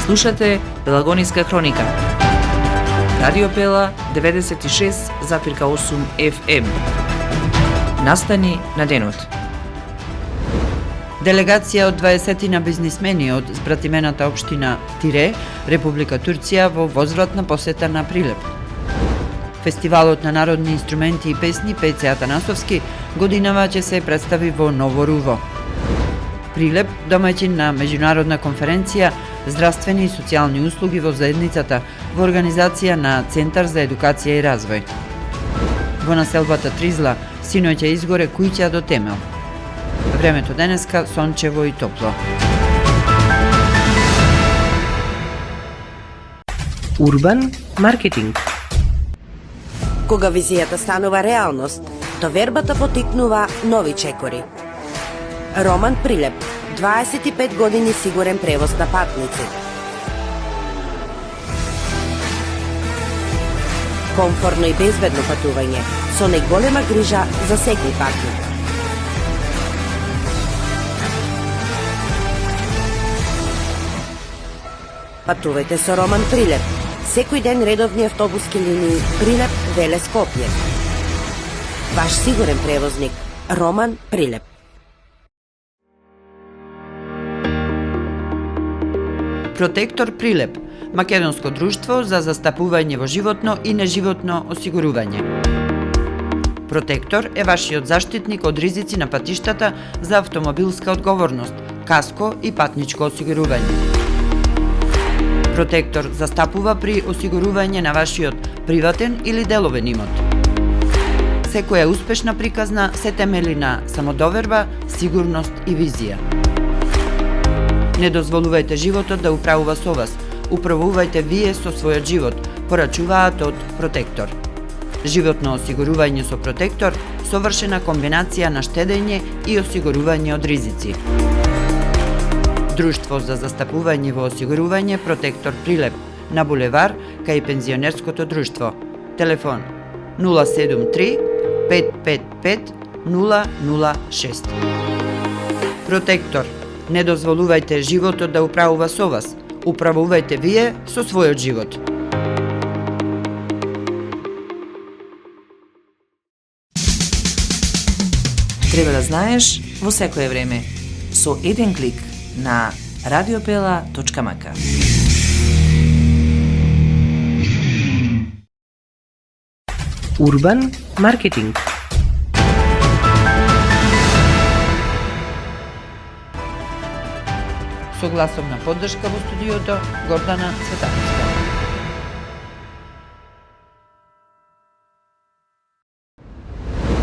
Слушате Пелагониска хроника. Радио Пела 96,8 FM. Настани на денот. Делегација од 20 на бизнисмени од збратимената општина Тире, Република Турција во возвратна посета на Прилеп. Фестивалот на народни инструменти и песни Пеце Атанасовски годинава ќе се представи во Ново Руво. Прилеп, домаќин на меѓународна конференција Здравствени и социјални услуги во заедницата во организација на Центар за едукација и развој. Во населбата Тризла синоќа изгоре куќа до темел. Времето денеска сончево и топло. Урбан маркетинг. Кога визијата станува реалност, довербата потикнува нови чекори. Роман Прилеп, 25 години сигурен превоз на патници. Комфорно и безбедно патување, со најголема грижа за секој патник. Патувајте со Роман Прилеп. Секој ден редовни автобуски линии Прилеп, Велес, Скопје. Ваш сигурен превозник Роман Прилеп. Протектор Прилеп, македонско друштво за застапување во животно и неживотно осигурување. Протектор е вашиот заштитник од ризици на патиштата за автомобилска одговорност, каско и патничко осигурување. Протектор застапува при осигурување на вашиот приватен или деловен имот. Секоја успешна приказна се темели на самодоверба, сигурност и визија. Не дозволувајте животот да управува со вас. Управувајте вие со својот живот, порачуваат од Протектор. Животно осигурување со Протектор, совршена комбинација на штедење и осигурување од ризици. Друштво за застапување во осигурување Протектор Прилеп на булевар кај пензионерското друштво. Телефон 073 555 006. Протектор. Не дозволувајте животот да управува со вас. Управувајте вие со својот живот. Треба да знаеш во секое време. Со еден клик на radiopela.mk. Урбан маркетинг. Со гласовна поддршка во студиото Гордана Цветановска.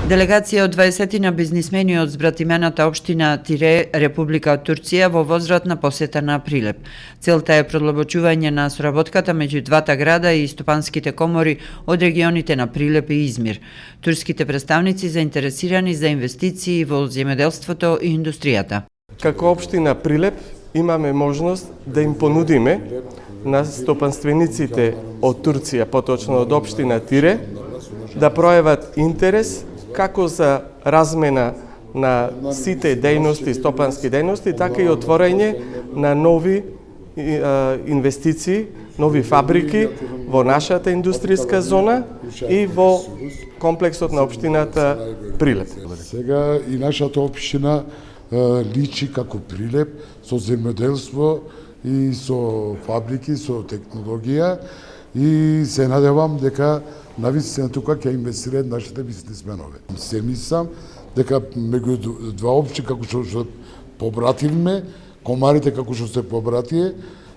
Делегација од 20 на бизнисмени од збратимената општина Тире, Република Турција во возвратна посета на Прилеп. Целта е продлабочување на соработката меѓу двата града и стопанските комори од регионите на Прилеп и Измир. Турските представници заинтересирани за инвестиции во земјоделството и индустријата. Како општина Прилеп имаме можност да им понудиме на стопанствениците од Турција, поточно од општина Тире, да пројават интерес како за размена на сите дејности, стопански дејности, така и отворање на нови инвестиции, нови фабрики во нашата индустријска зона и во комплексот на општината Прилеп. Сега и нашата општина личи како Прилеп со земјоделство и со фабрики, со технологија и се надевам дека навистина тука ќе инвестираат нашите бизнисменови. Се мислам дека меѓу два општини како што побративме, комарите како што се побратие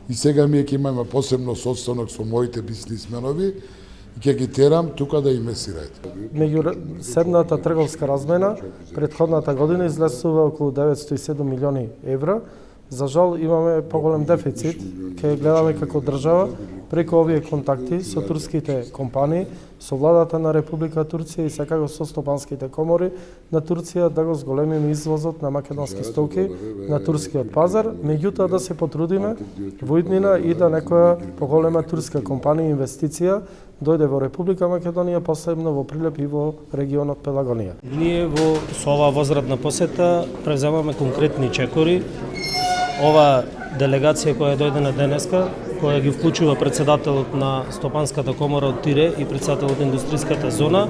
и сега ми ќе имаме посебно состанок со моите бизнисменови и ќе ги терам тука да инвестираат. Меѓусебната трговска размена претходната година излесува околу 907 милиони евра. За жал имаме поголем дефицит. Ке гледаме како држава преку овие контакти со турските компании, со владата на Република Турција и секако со стопанските комори на Турција да го зголемиме извозот на македонски стоки на турскиот пазар, меѓутоа да се потрудиме во иднина и да некоја поголема турска компанија инвестиција дојде во Република Македонија, посебно во Прилеп и во регионот Пелагонија. Ние со оваа возвратна посета преземаме конкретни чекори. Ова делегација која дојде на денеска, која ги вклучува председателот на Стопанската комора од Тире и председателот на индустријската зона,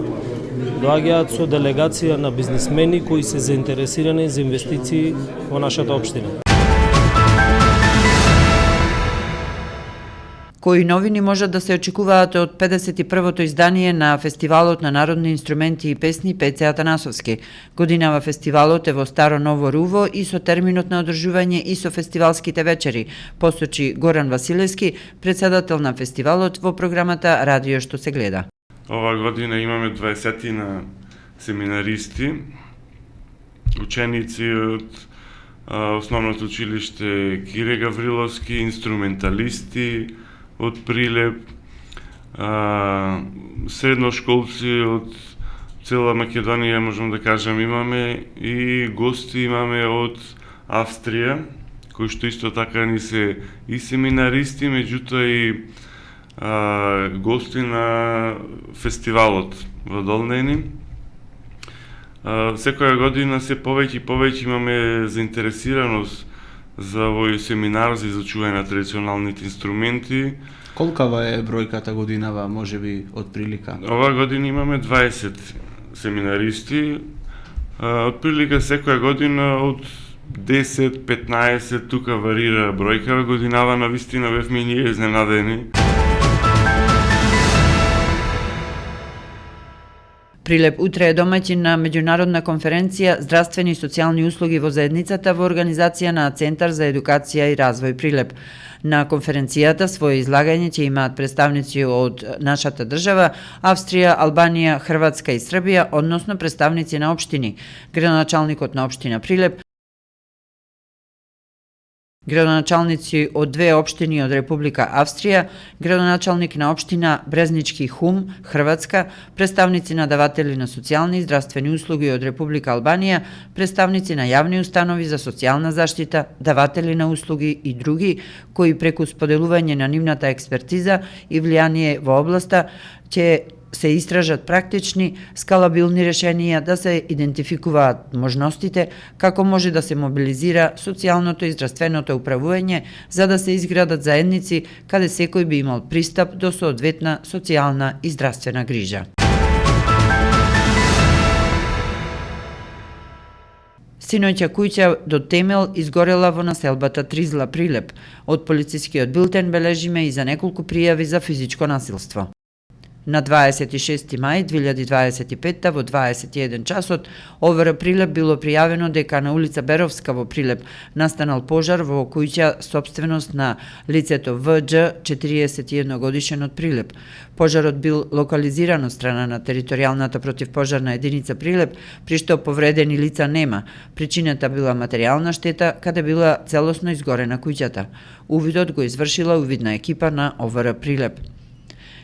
доаѓаат со делегација на бизнисмени кои се заинтересирани за инвестиции во нашата општина. Кои новини можат да се очекуваат од 51-то издание на Фестивалот на народни инструменти и песни Пеце Атанасовски. Годинава фестивалот е во Старо Ново Руво и со терминот на одржување и со фестивалските вечери, посочи Горан Василевски, председател на фестивалот во програмата Радио што се гледа. Ова година имаме 20 на семинаристи, ученици од Основното училиште Кире Гавриловски, инструменталисти од Прилеп, средношколци од цела Македонија, можам да кажам, имаме и гости имаме од Австрија, кои што исто така ни се и семинаристи, меѓутоа и гости на фестивалот во Долнени. Секоја година се повеќе и повеќе имаме заинтересираност за овој семинар за изучување на традиционалните инструменти. Колкава е бројката годинава, можеби, од прилика? Ова година имаме 20 семинаристи. Од прилика секоја година од 10-15, тука варира бројка. Годинава на вистина бевме ние изненадени. Прилеп утре е домаќин на меѓународна конференција Здравствени и социјални услуги во заедницата во организација на Центар за едукација и развој Прилеп. На конференцијата своје излагање ќе имаат представници од нашата држава, Австрија, Албанија, Хрватска и Србија, односно представници на општини. Градоначалникот на општина Прилеп, градоначалници од две општини од Република Австрија, градоначалник на општина Брезнички Хум, Хрватска, представници на даватели на социјални и здравствени услуги од Република Албанија, представници на јавни установи за социјална заштита, даватели на услуги и други, кои преку споделување на нивната експертиза и влијание во областа ќе се истражат практични, скалабилни решенија да се идентификуваат можностите како може да се мобилизира социјалното и здравственото управување за да се изградат заедници каде секој би имал пристап до соодветна социјална и здравствена грижа. Синоќа куќа до темел изгорела во населбата Тризла Прилеп. Од полицискиот билтен бележиме и за неколку пријави за физичко насилство. На 26. мај 2025 во 21 часот ОВР Прилеп било пријавено дека на улица Беровска во Прилеп настанал пожар во куќа собственост на лицето ВД 41 годишен од Прилеп. Пожарот бил локализиран од страна на територијалната противпожарна единица Прилеп, при што повредени лица нема. Причината била материјална штета, каде била целосно изгорена куќата. Увидот го извршила увидна екипа на ОВР Прилеп.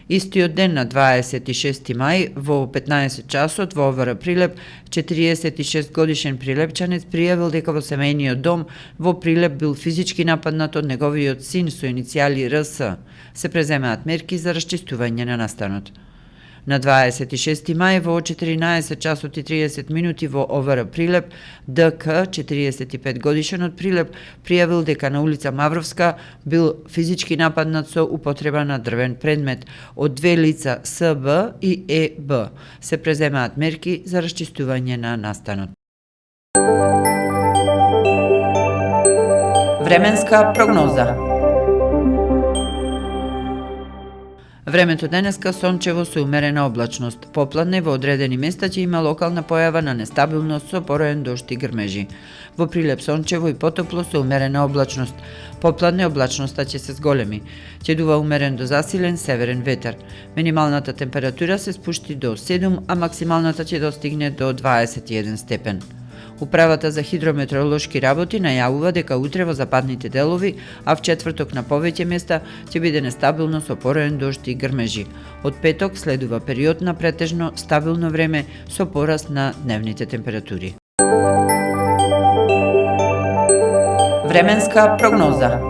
Истиот ден на 26. мај во 15 часот во ОВР Прилеп 46 годишен прилепчанец пријавил дека во семејниот дом во Прилеп бил физички нападнат од неговиот син со иницијали РС. Се преземаат мерки за расчистување на настанот. На 26. мај во 14 часот и 30 минути во ОВР Прилеп, ДК 45 годишен од Прилеп пријавил дека на улица Мавровска бил физички нападнат со употреба на дрвен предмет од две лица СБ и ЕБ. Се преземаат мерки за расчистување на настанот. Временска прогноза. Времето денеска сончево со умерена облачност. Попладне во одредени места ќе има локална појава на нестабилност со пороен дожд и грмежи. Во Прилеп сончево и потопло со умерена облачност. Попладне облачноста ќе се зголеми. Ќе дува умерен до засилен северен ветер. Минималната температура се спушти до 7, а максималната ќе достигне до 21 степен. Управата за хидрометеоролошки работи најавува дека утре во западните делови, а в четврток на повеќе места ќе биде нестабилно со пороен дожд и грмежи. Од петок следува период на претежно стабилно време со пораст на дневните температури. Временска прогноза.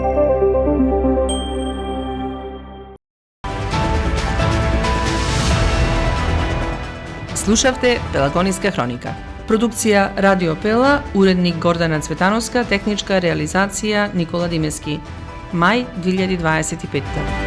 Слушавте Пелагониска хроника. Продукција Радио Пела, уредник Гордана Цветановска, техничка реализација Никола Димески. Мај 2025.